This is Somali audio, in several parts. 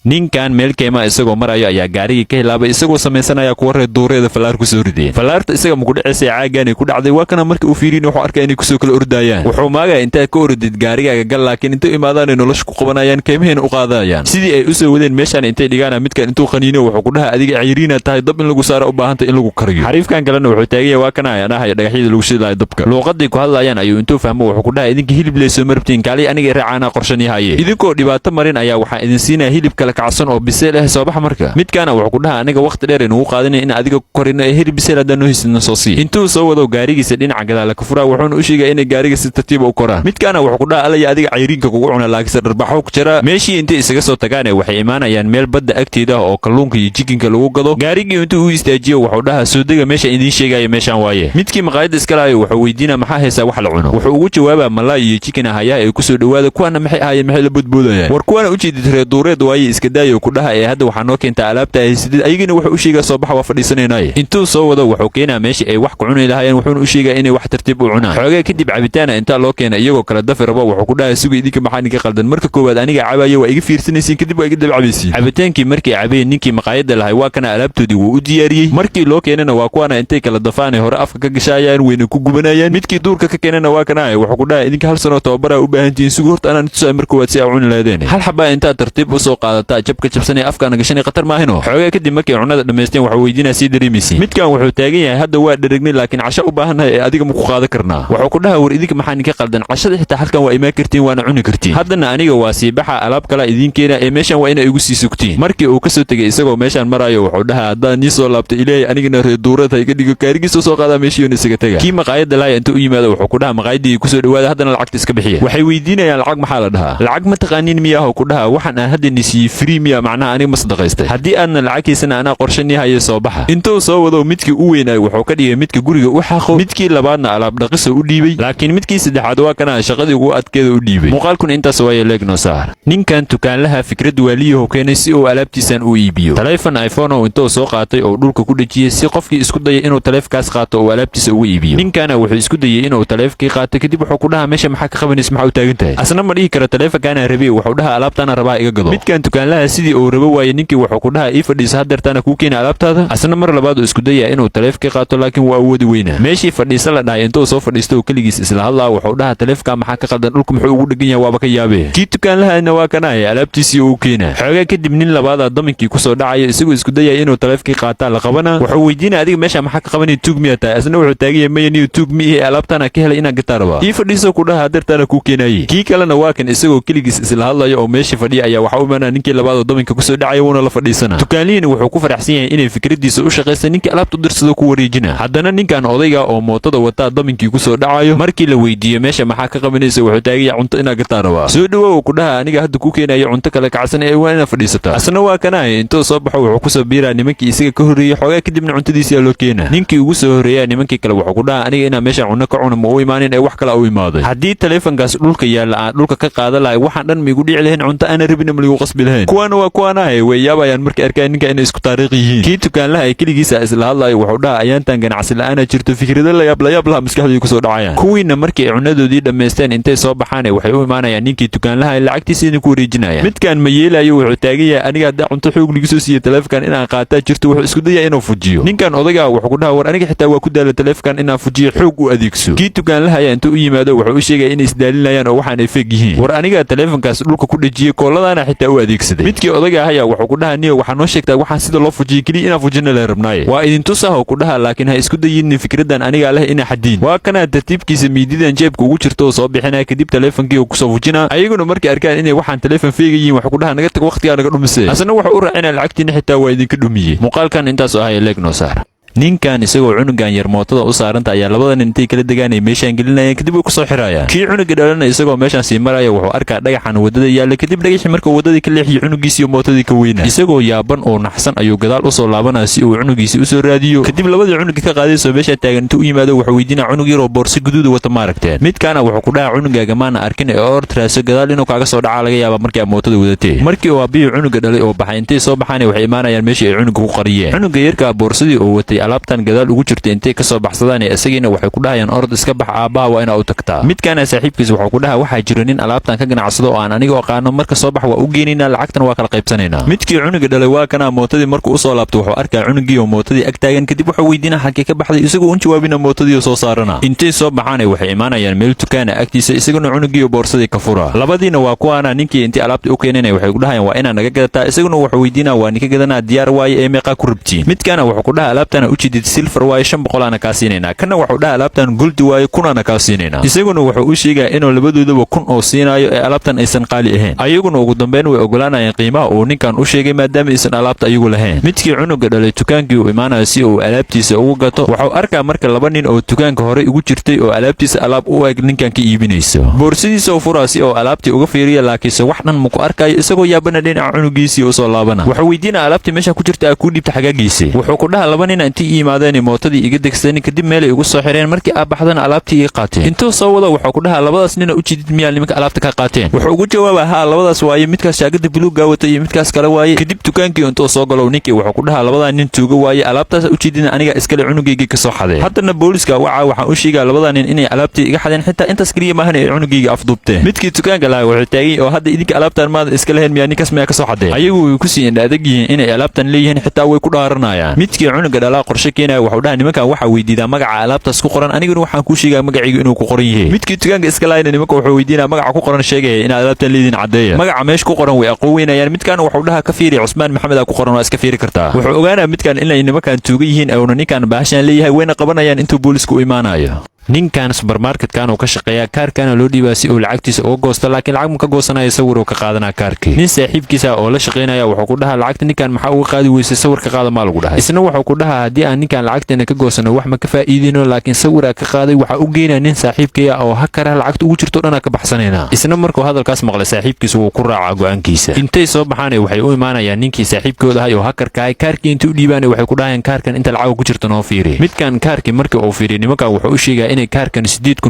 ninkan meel keema isagoo marayo ayaa gaarigii ka hilaabay isagoo samaysanaya kuwa reer duureeda falaar ku soo rideen falaarta isaga ma ku dhaceysay caagaan ay ku dhacday waa kana markii uu fiiriin wuxuu arkay inay kusoo kala ordayaan wuxuu maagaa intaa ka orodid gaarigaaga gal laakiin intuu imaadaan ay nolosha ku qabanayaan keemaheena u qaadayaan sidii ay u soo wadeen meeshaan intay dhigaana midkan intuu qaniino wuxuu ku dhaha adiga cayriina tahay dab in lagu saaro u baahantay in lagu kariyo xariifkan kalena wuxuu taagaya waa kana ayaan ahay dhagaxyada lagu shidayo dabka luuqadii ku hadlayaan ayuu intuu fahmo wuxuu ku dhaha idinka hilib leeso marabtiin kaalay aniga raacaana qorshanyahaye idinkoo dhibaato marin ayaa waxaa idin siinaya hilib kala kacsan oo biseel ah soo bax marka midkaana wuxuu ku dhaha aniga waqti dheer inuu qaadanay in adiga ku korino ee hilib biseel hadaan noo hisidna soo sii intuu soo wado gaarigiisa dhinaca gadaala ka furaa wuxuuna u sheegay inay gaariga si tartiib u koraan midkaana wuxuu ku dhaha alaya adiga cayriinka kugu cuna laakiin dharbaxo ku jira meeshii intay isaga soo tagaan waxay imaanayaan meel badda agteeda oo kalluunka iyo jikinka lagu gado gaarigii intuu u istaajiyo wuxuu dhaha soo dega meesha idiin sheegaya meeshaan waaye midkii maqaayadda iska laayo wuxuu weydiinaa maxaa haysaa wax la cuno wuxuu ugu jawaabaa malaay iyo jikin ahayaa ee kusoo dhawaada kuwaana maxay ahaayeen maxay la bodboodayaan war kuwaana u jeedid reer duureed waaye iska daayo ku dhaha ee hadda waxaa noo keentaa alaabta ay sidid ayagina wuxuu u sheegaa soo baxa waa fadhiisanaynaay intuu soo wado wuxuu keenaa meeshii ay wax ku cuni lahaayeen wuxuuna u sheegaa inay wax tartiib u cunaan xoogaa kadib cabitaana intaa loo keena iyagoo kala dafi rabo wuxuu ku dhaha suga idinka maxaa idinka qaldan marka koowaad aniga cabaaya waa iga fiirsanaysiin kadib waa iga dabcabaysiin cabitaankii markii cabeen ninkii maqaayadda lahay waa kana alaabtoodii wuu u diyaariyey markii loo keenana waa kuwaana intay kala dafaanay hore afka ka gashaayaan weyna ku gubanayaan midkii duurka ka keenana waa kana wuxuu ku dhaha idinka hal sano tababaraa u baahantihiin sugu horta anaan tusaa marka waad si aa cuni lahaydeen hal xabaa intaa tartiib u soo qaadataa jabka jabsanay afkaana gashanay khatar maahino xoogaa kadib markay cunada dhammaysteen waxuu weydiinaa sii dareemaysiin midkan wuxuu taagan yahay hadda waa dharagnay laakiin casho u baahannahay ee adiga ma ku qaadan karnaa wuxuu ku dhaha war idinka maxaa ninka qaldan cashada xitaa halkan waa imaan kartiin waana cuni kartiin haddana aniga waa sii baxa alaab kala idiin keena ee meeshan waa inay igu sii sugtiin markii uu ka soo tegay isagoo meeshaan maraayo wuxuu dhaha haddaan nii soo laabtay ilaahay anigana reer duurad ha iga dhigo kaarigiisa soo qaadaa meeshiiona isaga tega kii maqaayadda laaya intuu u yimaado wuxuu ku dhaha maqaayaddii kusoo dhawaada haddana lacagta iska bixiya waxay weydiinayaan lacag maxaa la dhahaa lacag ma taqaaniin miyaahoo ku dhaha waxaan aan hadda nisiiyey free miya macnaha aniga ma sadaqaystay haddii aadna lacagkiisana anaa qorshanihaye soo baxa intuu soo wado midkii u weynaay wuxuu ka dhigay midka guriga u xaqo midkii labaadna alaab dhaqisa u dhiibay laakiin midkii saddexaad waa kana shaqadii ugu adkeeda u dhiibay muuqaalkun intaas waaye leegno saar ninkan tukaanlaha fikrad waaliyahu keenay si uu alaabtiisan u iibiyo taleefan iphone oo intuu soo qaatay oo dhulka ku dhajiyay si qofkii isku dayay inuu taleefkaas qaato oo alaabtiisa ugu iibiyo ninkana wuxuu isku dayay inuu taleefkii qaato kadib wuxuu ku dhaha meesha maxaa ka qabanaysa maxaa u taagan tahay asna ma dhihi karo taleefankaana rabi wuxuu dhaha alaabtaana rabaa iga gado midkan tukaanlaha sidii uu rabo waaye ninkii wuxuu ku dhaha ii fadhiisa hadeertaana kuu keena alaabtaada asna mar labaad uu isku dayay inuu taleefkii qaato laakiin waa awoodi weynaa meeshii fadhiisa la dhahay intuu soo fadhiisto oo keligiis isla hadlaa wuxuu dhaha taleefka maxaa ka qaldan dhulku muxuu ugu dhegan yahay waaba ka yaabee kii tukaanlahana waa kanaya alaabtiisii uu keena xoogaa kadib nin labaada daminkii kusoo dhacayo isagoo isku dayay inuu taleefkii qaataa la qabana wuxuu weydiinaya adiga meesha maxaa ka qabanaya tuug miyaa tahay asna wuxuu taagaya maya niyo tuug miihi alaabtaana ka helay inaan gataa rabaa ii fadhiiso ku dhaha hadeertaana kuu keenaye kii kalena waa kan isagoo keligiis isla hadlayo oo meeshii fadhiya ayaa waxa u imaanaya ninkii labaadoo daminka kusoo dhacaya wuuna la fadhiisana tukaanlihiina wuxuu ku faraxsan yahay inay fikradiisa u shaqaysa ninkii alaabta u dirsado ku wareejina haddana ninkan odayga oo mootada wataa daminkii kusoo dhacayo markii la weydiiyo meesha maxaa ka qabanaysa wuxuu taagaya cunto inaa gataa rabaa soo dhawow ku dhaha aniga hadda kuu keenayo cunto kale kacsan ee waa inaa fadhiisataa asna waa kanahay intuu soo baxo wuxuu kusoo biiraa nimankii isaga ka horreeyey xoogaa kadibna cuntadiisiyaa loo keena ninkii ugu soo horreeyaa nimankii kale wuxuu ku dhaha aniga inaa meesha cunno ka cuna ma u imaanin ee wax kala u imaaday haddii taleefankaas dhulka yaalla aan dhulka ka qaadan lahay waxaan dhan maigu dhici lahayn cunto aana rabina ma ligu qasbi lahayn kuwaana waa kuwaanahay way yaabayaan markay arkaan ninka inay isku taariikh yihiin kii tukaanlaha ay keligiisa isla hadlayo wuxuu dhaha ayaantan ganacsi la'aana jirto fikrado layaab laha maskaxdooda kusoo dhacayaan kuwiina markii ay cunadoodii dhammaysteen intay soo baxaan waxay u imaanayaan ninkii tukaanlaha lacagtiisa idinku wareejinaya midkan ma yeelayo wuxuu taagan yahay aniga haddaa cunto xoog ligu soo siiye taleefkan inaan qaataa jirto wuxuu isku daya inuu fujiyo ninkan odayga wuxuu ku dhaha war aniga xitaa waa ku daala taleefkan inaan fujiyo xoog u adeegso kii tukaanlaha ayaa intuu u yimaado wuxuu u sheegaya inay isdaalinayaan oo waxaan ay feeg yihiin war aniga taleefankaas dhulka ku dhajiyey kooladaana xitaa u adeegsaday midkii odayga ahayaa wuxuu ku dhaha niyo waxaa noo sheegtaa waxaan sida loo fujiyey keliya inaan fujina la rabnaaye waa idin tusahoo ku dhaha laakiin ha isku dayin fikradan anigaa leh ina xadiin waa kana tartiibkiisa miididan jeebka ugu jirto oo soo bixinaya kadib taleefankii uu kusoo fujina ayaguna markay arkaan inay waxaan taleefan feegayiin wuxuu ku dhaha naga tag waqtigaa naga dhumise asna wuxuu u raacinaya lacagtiina xitaa waa idinka dhumiyey muuqaalkan intaas oo ahaya leeg noo saar ninkan isagoo cunugan yar mootada u saaranta ayaa labada nin intay kala degaanay meeshaan gelinayeen kadib way ku soo xiraayaan kii cunuga dhalana isagoo meeshaan sii maraya wuxuu arkaa dhagaxan wadada yaalla kadib dhagaxii markuu wadadii ka leexiyo cunugiisii iyo mootadii ka weynaa isagoo yaaban oo naxsan ayuu gadaal u soo laabanaya si uu cunugiisii u soo raadiyo kadib labadii cunuga ka qaadayso meesha taagan intuu u yimaado wuxuu weydiinaa cunug yar oo boorsi guduud wata maaragteen midkaana wuxuu ku dhahaa cunugaaga maana arkin ee ortraaso gadaal inuu kaaga soo dhacaa laga yaaba markii ay mootada wadatee markii uu aabbihi cunuga dhalay oo baxay intay soo baxaan waxay imaanayaan meeshii ay cunuga ku qariyeen cunuga yarka boorsadii oo watay alaabtan gadaal ugu jirta intay ka soo baxsadaan isagiina waxay ku dhahayaan orod iska bax aabaha waa inaa u tagtaa. midkaana saaxiibkiisa wuxuu ku dhahaa waxaa jiro nin alaabtan ka ganacsado oo aan aniga aqaano marka soo bax waa u geenaynaa lacagtan waa kala qaybsanaynaa. midkii cunuga dhalay waa kana mootadii markuu u soo laabto wuxuu arkaa cunugii oo mootadii ag taagan kadib wuxuu weydiinaa xagee ka baxday isagoo un jawaabina mootadii soo saarana. intay soo baxaan waxay imaanayaan meel dukaana agtiisa isaguna cunugii oo boorsadii ka fura. labadiina waa kuwaana ninkii intii alaabta u keenanay waxay ku dhahayaan waa inaa naga gadataa isaguna wuxuu weydiinaa waa ninka gadanaa diyaar waaye ee meeqa ku rabtiin. midkaana wuxuu ku dhahaa alaabtana u jidid silfar waaye 500 ana kaa siinaynaa. kana wuxuu dhahaa alaabtan gold waaye 1000 ana kaa siinaynaa. isaguna wuxuu u sheegaa inuu labadoodaba 1000 oo siinaayo ee alaabtan aysan qaali ahayn. ayaguna ugu dambeyn way ogolaanayaan qiimaha uu ninkan u sheegay maadaama aysan alaabta ayagu lahayn. midkii cunuga dhalay dukaankii uu imaanayo si uu alaabtiisa ugu gato wuxuu arkaa marka laba nin oo dukaanka hore ugu jirtay oo alaabtiisa alaab u eg ninkan ka iibinayso. boorsadiisa uu furaa si uu alaabtii uga fiiriyo laakiinse wax dhan ma ku arkayo isagoo yaabana dhinaca cunugiisii u soo laabana. wuxuu weydiinaa alaabtii meesha ku jirta ku dhiibta xagaagiisii. wuxuu ku dhahaa laba nin intii yimaadeen mootadii iga degsanin kadib meelay ugu soo xireen markii aad baxdana alaabtii ii qaateen. intuu soo wado wuxuu ku dhahaa labadaas nin u jidid miyaa nimanka alaabta ka qaateen. wuxuu ugu jawaabaa haa labadaas waaye midkaas shaagada buluuga wata iyo midkaas kale waaye. kadib dukaankii intuu soo galo ninkii wuxuu ku dhahaa labadan nin tuuga waaye alaabtaas u jidina aniga iskale cunugeygii ka soo xadeen. haddana booliska waxaan u sheegaa labadan nin inay alaabtii iga xadeen xitaa intaas kaliya maahan ay cunugeyga afduubteen. midkii dukaanka lahaa wuxuu taagay oo hadda idinka alaabtan maada iska lahayn miyaa ninkaas miyaa ka soo xadeen. ayagu way ku sii indha adag yihiin inay alaabtan leeyihiin xitaa way ku dhaaranayaan. midkii cunuga dhalaa qorshe keenaya wuxuu dhahaa nimankan waxaa weydiidaa magaca alaabtaas ku qoran aniguna waxaan kuu sheegaa magacayga inuu ku qoran yahay. midkii dukaanka iska lahayn nimanka wuxuu weydiinaa magaca ku qoran sheegaya in alaabtan leediin cadeeya. magaca meesha ku qoran way aqoonweynayaan. midkaan wuxuu dhahaa ka fiiri Cusmaan Maxamed ku qoran waa iska fiiri kartaa. wuxuu ogaanaa midkaan inay nimankan tuuga yihiin oo ninkan baashan leeyahay wayna qabanayaan intuu boolisku u imaanayo. ninkan supermarket-kan uu ka shaqeeyaa kaarkana loo dhiibaa si uu lacagtiisa uga goosto laakiin lacag ma ka goosanaya sawir uu ka qaadanaa kaarkii. nin saaxiibkiisa oo la shaqeynaya wuxuu ku dhahaa lacagta ninkan maxaa uga qaadi weysay sawir ka qaada maa lagu dhahay. isna wuxuu ku dhahaa haddii aan ninkan lacagteena ka goosano wax ma ka faa'iideyno laakiin sawira ka qaaday waxa u geynaa nin saaxiibkaya oo hakara lacagta ugu jirto dhan ka baxsanayna. isna markuu hadalkaas maqlay saaxiibkiisa wuu ku raacaa go'aankiisa. intay soo baxaan waxay u imaanayaan ninkii saaxiibkooda ahay oo hakarka ahay kaarkii intuu u dhiibaan waxay ku dhahayaan kaarkan inta lacag ku jirto noo fiiri. midkan kaarkii markii uu fiiriyo nimankan wuxuu u sheegaa inay kaarkan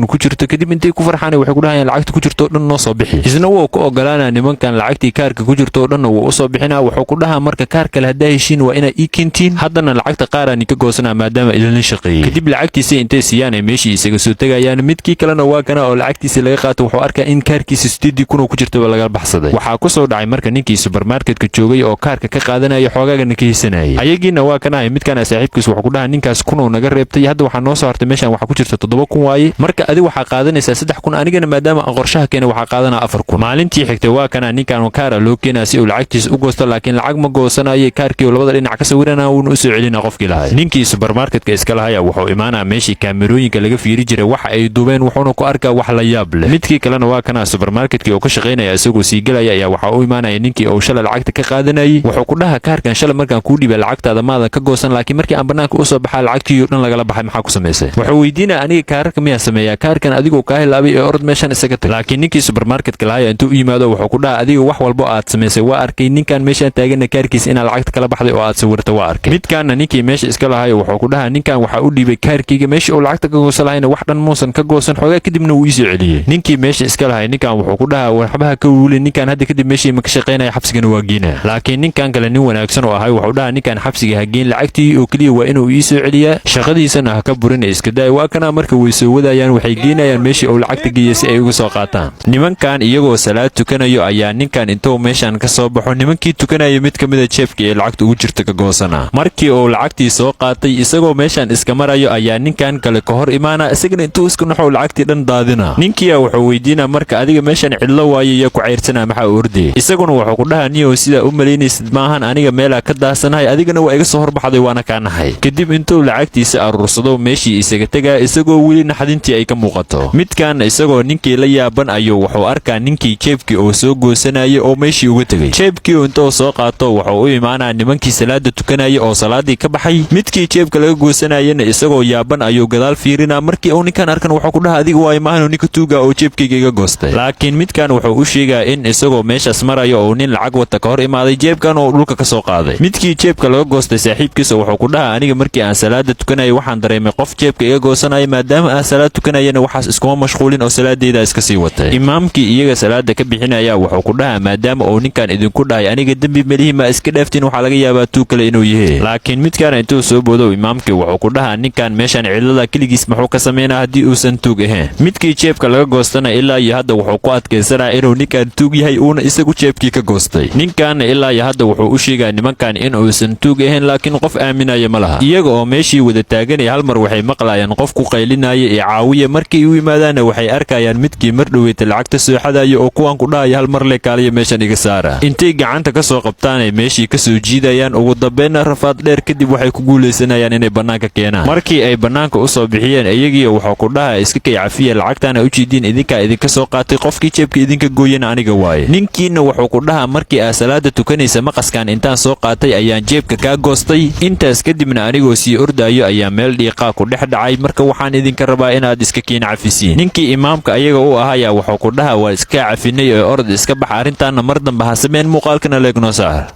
ku jirto kadib intay ku farxaan waxay ku dhahayaan lacagta ku jirto dhan noo soo bixi. isna wuu ku ogolaanaa nimankan lacagtii kaarka ku jirto dhan wuu u soo bixinaa. wuxuu ku dhahaa marka kaar kale haddaa heshiin waa inaa ii keentiin haddana lacagta qaaraan ka goosanaa maadaama ilaalin shaqeeyey. kadib lacagtiisa intay siiyaan ay meeshii isaga soo tegayaan. midkii kalena waa kana oo lacagtiisa laga qaato wuxuu arkaa in kaarkiisa 8,000 ku jirtaba laga baxsaday. waxaa ku soo dhacay marka ninkii supermarket-ka joogay oo kaarka ka qaadanaya xoogaaga ka hiisanayay. ayagiina waa kana midkana saaxiibkiisa wuxuu ku dhahaa ninkaas 1,000 naga reebtay hadda waxaa noo soo hartay meeshan waxaa ku jirta 7,000 waaye marka adi waxaa qaadanaysaa 3,000 anigana maadaama aan qorshaha keenay waxaa qaadanaa 4,000. maalintii xigtay waa kana ninkan kaara loo keenaa si uu lacagtiisa u goosto laakiin lacag ma goosanayay kaarkii oo labada dhinac ka sawirana wuuna u soo celinaa qofkii lahaa. ninkii supermarket-ka iska lahaa wuxuu imaanaa meeshii kaamirooyinka laga fiiri jiray waxa ay duubeen wuxuuna ku arkaa wax la yaab leh. midkii kalena waa kana supermarket-kii oo ka shaqeynaya isagoo sii galaya ayaa waxa uu imaanaya ninkii oo shalay lacagta ka qaadanayay. wuxuu ku dhahaa kaarkan shalay markaan kuu dhiibay lacagtaada maadan ka goosan laakiin markii aan banaanka u soo baxaa lacagtii oo dhan lagala baxay maxaa ku samaysay. wuxuu weydiinaa aniga kaarka miyaa sameeyaa kaarkan adigoo ka hilaabay ee orod meeshan isaga tag. laakiin ninkii supermarket-ka lahaa intuu u yimaado wuxuu ku dhahaa adiga wax walba aad samaysay waa arkay ninkan meeshan taagan kaarkiisa inaa lacagta kala baxday oo aad sawirta waa arkay. midkaana ninkii meesha iska lahaa wuxuu ku dhahaa ninkan waxa u dhiibay kaarkayga meesha uu lacagta ka goosan lahayna wax dhan muusan ka goosan xoogaa kadibna wuu ii soo celiyay. ninkii meesha iska lahaa ninkan wuxuu ku dhahaa waxbaha ka wuulin ninkan hadda kadib meeshii ma ka shaqeynaya xabsigana waa geynaa. laakiin ninkan kale nin wanaagsan oo ahay wuxuu dhahaa ninkan xabsiga ha geyn lacagtii oo kaliya waa inuu ii soo celiyaa shaqadiisana ha ka burin iska daay. waa kana marka way soo wadayaan waxay geynayaan meeshii uu lacagta geeyay si ay uga soo qaataan. nimankan iyagoo salaad tukanayo ayaa ninkan intuu meeshan ka soo baxo nimankii tukanaya mid kamid ah jeebka ee lacagta ugu jirta ka goosana. markii uu lacagtii soo qaatay isagoo meeshan iska marayo ayaa ninkan kale ka hor imaana isagana intuu isku naxo lacagtii dhan daadina. ninkiya wuxuu weydiinaa marka adiga meeshan cidlo waaye iyo ku ceyrsanaa maxaa ordee. isaguna wuxuu ku dhahaa niyow sidaa u malaynaysid maahan aniga meelaa ka daasanahay adigana waa iga soo horbaxday waana kaa nahay. kadib intuu lacagtiisa aruursado meeshii isaga tegaa isagoo weli naxdintii ay ka muuqato. midkan isagoo ninkii la yaaban ayuu wuxuu arkaa ninkii jeebkii oo soo goosanayay oo meeshii uga tegay. jeebkii intuu soo qaato wuxuu u imaanaa nimankii salaada tukanaya oo salaadii ka baxay. midkii jeebka laga goosanayana isagoo yaaban ayuu gadaal fiirinaa. markii uu ninkan arkan wuxuu ku dhahaa adiga waay maahan ninka tuuga oo jeebkayga iga goostay. laakiin midkan wuxuu u sheegaa in isagoo meeshaas marayo oo nin lacag wata ka hor imaaday jeebkan oo dhulka ka soo qaaday. midkii jeebka laga goostay saaxiibkiisa wuxuu ku dhahaa aniga markii aan salaada tukanayay waxaan dareemay qof jeebka iga goosanaya maadaama aan salaad tukanayana waxaas iskuma mashquulin oo salaadeeda iska sii watay. Imaamkii iyaga salaada ka bixinaya wuxuu ku dhahaa maadaama uu ninkan idinku dhahay aniga dembi malihi ma iska dhaaftiin waxaa laga yaabaa tuug kale inuu yahay. Laakiin midkaan intuu soo boodo imaamkii wuxuu ku dhahaa ninkan meeshan cidlada keligiis muxuu ka sameynaa haddii uusan tuug ahayn. midkii jeebka laga goostana ilaa iyo hadda wuxuu ku adkaysanaa inuu ninkan tuug yahay uuna isagu jeebkii ka goostay. ninkaana ilaa iyo hadda wuxuu u sheegaa nimankan in uusan tuug ahayn laakiin qof aaminaya ma laha. iyaga oo meeshii wada taaganay hal mar waxay maqlayaan qof ku qaylinaya ee caawiya. markay u yimaadaanna waxay arkayaan midkii mar dhoweyta lacagta soo xadaya oo kuwan ku dhahaya hal mar le kaaliya meeshan iga saara. intay gacanta ka soo qabtaanay meeshii ka soo jiidayaan ugu dambeynna rafaad dheer kadib waxay ku guulaysanayaan inay bannaanka keenaan. markii ay bannaanka u soo bixiyeen iyagiiyo wuxuu ku dhahaa iska kay cafiya lacagtaana u jiidiin idinkaa idinka soo qaatay qofkii jeebka idinka gooyana aniga waaye. ninkiina wuxuu ku dhahaa markii aa salaada tukanaysa maqaskan intaan soo qaatay ayaan jeebka kaa goostay. intaas kadibna anigoo sii ordaayo ayaa meel dhiiqaa ku dhex dhacay marka waxaan idinka rabaa inaad iska kiin cafisiin. ninkii imaamka ayaga u ahayaa wuxuu ku dhahaa waa iska cafinay oo orod iska bax arrintaana mar dambe ha sameen muuqaalkana leegnoo saar.